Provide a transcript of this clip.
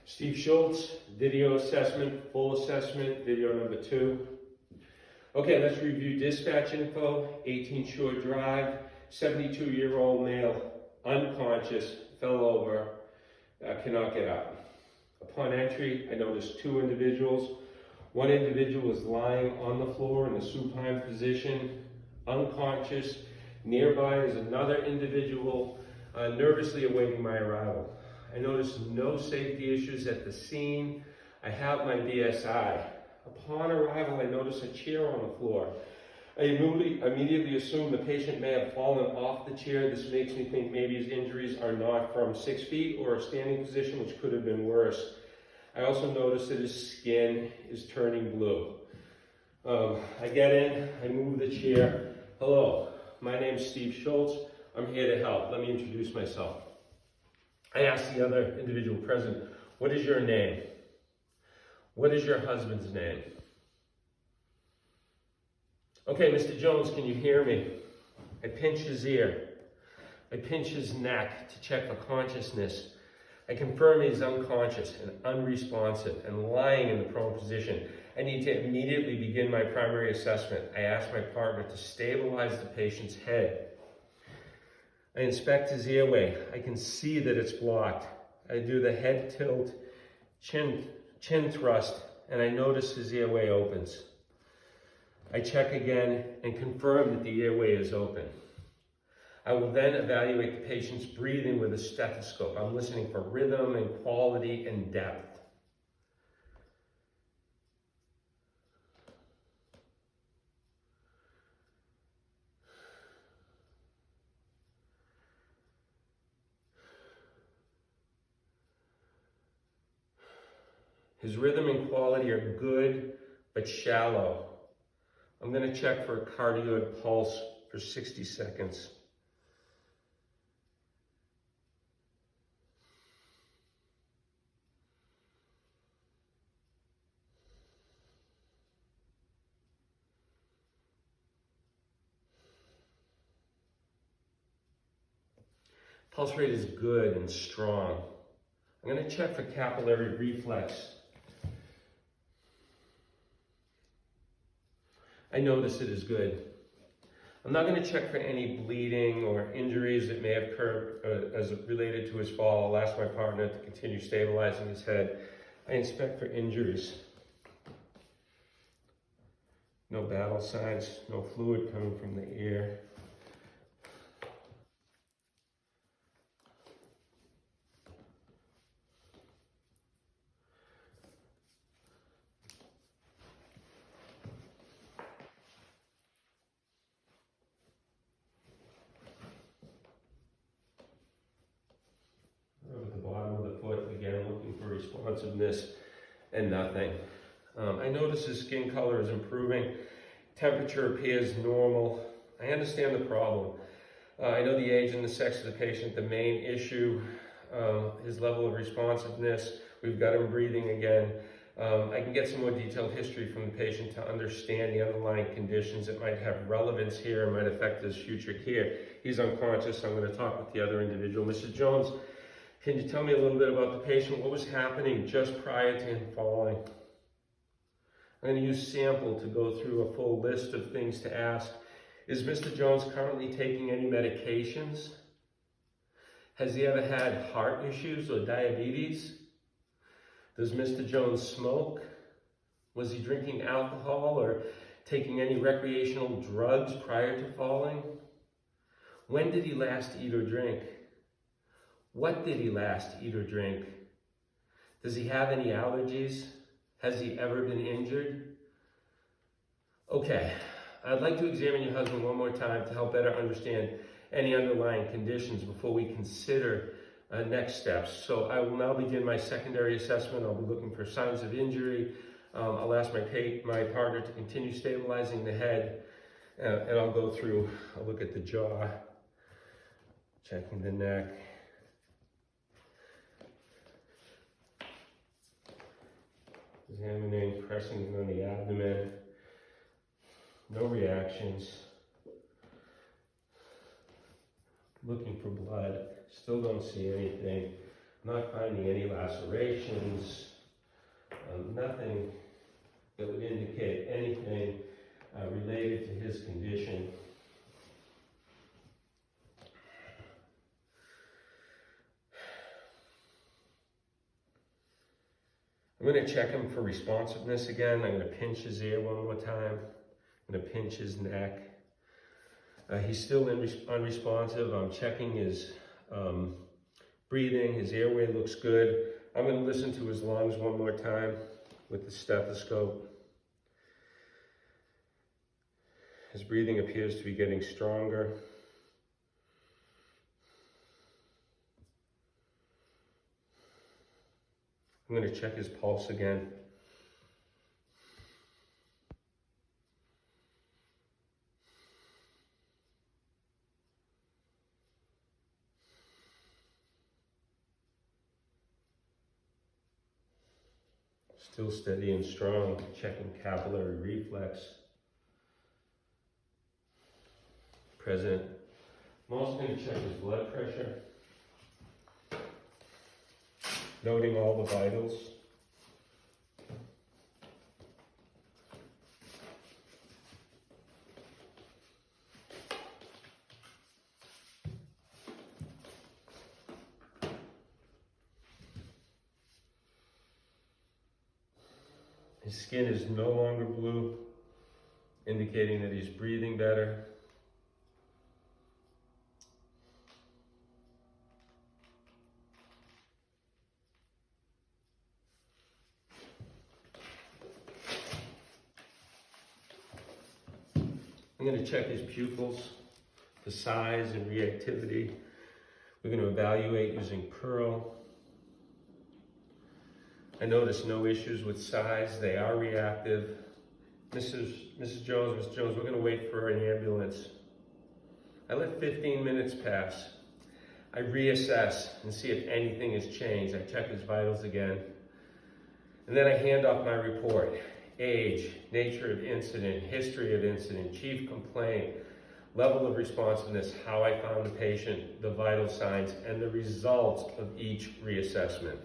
Steve Schultz, video assessment, full assessment, video number 2. Okay, let's review dispatch info. 18 Shore Drive, 72-year-old male, unconscious, fell over, cannot get up. Upon entry, I noticed 2 individuals. One individual is lying on the floor in a supine position, unconscious. Nearby is another individual nervously awaiting my arrival. I noticed no safety issues at the scene. I have my BSI. Upon arrival, I noticed a chair on the floor. I immediately assumed the patient may have fallen off the chair. This makes me think maybe his injuries are not from 6 feet or a standing position, which could have been worse. I also noticed that his skin is turning blue. I get in, I move the chair. Hello, my name is Steve Schultz. I'm here to help. Let me introduce myself. I asked the other individual present, what is your name? What is your husband's name? Okay, Mr. Jones, can you hear me? I pinch his ear. I pinch his neck to check for consciousness. I confirm he's unconscious and unresponsive and lying in the prone position. I need to immediately begin my primary assessment. I ask my partner to stabilize the patient's head. I inspect his airway. I can see that it's blocked. I do the head tilt, chin thrust, and I notice his airway opens. I check again and confirm that the airway is open. I will then evaluate the patient's breathing with a stethoscope. I'm listening for rhythm and quality and depth. His rhythm and quality are good, but shallow. I'm going to check for a cardioid pulse for 60 seconds. Pulse rate is good and strong. I'm going to check for capillary reflex. I notice it is good. I'm not going to check for any bleeding or injuries that may have occurred as related to his fall. I'll ask my partner to continue stabilizing his head. I inspect for injuries. No battle signs, no fluid coming from the ear. Responsiveness and nothing. I notice his skin color is improving. Temperature appears normal. I understand the problem. I know the age and the sex of the patient. The main issue, his level of responsiveness. We've got him breathing again. I can get some more detailed history from the patient to understand the underlying conditions that might have relevance here and might affect his future care. He's unconscious. I'm going to talk with the other individual. Mrs. Jones, can you tell me a little bit about the patient? What was happening just prior to him falling? I'm going to use sample to go through a full list of things to ask. Is Mr. Jones currently taking any medications? Has he ever had heart issues or diabetes? Does Mr. Jones smoke? Was he drinking alcohol or taking any recreational drugs prior to falling? When did he last eat or drink? What did he last eat or drink? Does he have any allergies? Has he ever been injured? Okay, I'd like to examine your husband one more time to help better understand any underlying conditions before we consider next steps. So I will now begin my secondary assessment. I'll be looking for signs of injury. I'll ask my partner to continue stabilizing the head, and I'll go through, I'll look at the jaw, checking the neck. Examining, pressing on the abdomen, no reactions. Looking for blood, still don't see anything. not finding any lacerations, nothing that would indicate anything related to his condition. I'm going to check him for responsiveness again. I'm going to pinch his ear one more time. I'm going to pinch his neck. He's still unresponsive. I'm checking his breathing. His airway looks good. I'm going to listen to his lungs one more time with the stethoscope. His breathing appears to be getting stronger. I'm going to check his pulse again. Still steady and strong, checking capillary reflex. Present. I'm also going to check his blood pressure. Noting all the vitals. His skin is no longer blue, indicating that he's breathing better. I'm going to check his pupils, the size and reactivity. We're going to evaluate using Pearl. I notice no issues with size. They are reactive. Mrs. Jones, we're going to wait for an ambulance. I let 15 minutes pass. I reassess and see if anything has changed. I check his vitals again. And then I hand off my report. Age, nature of incident, history of incident, chief complaint, level of responsiveness, how I found the patient, the vital signs, and the results of each reassessment.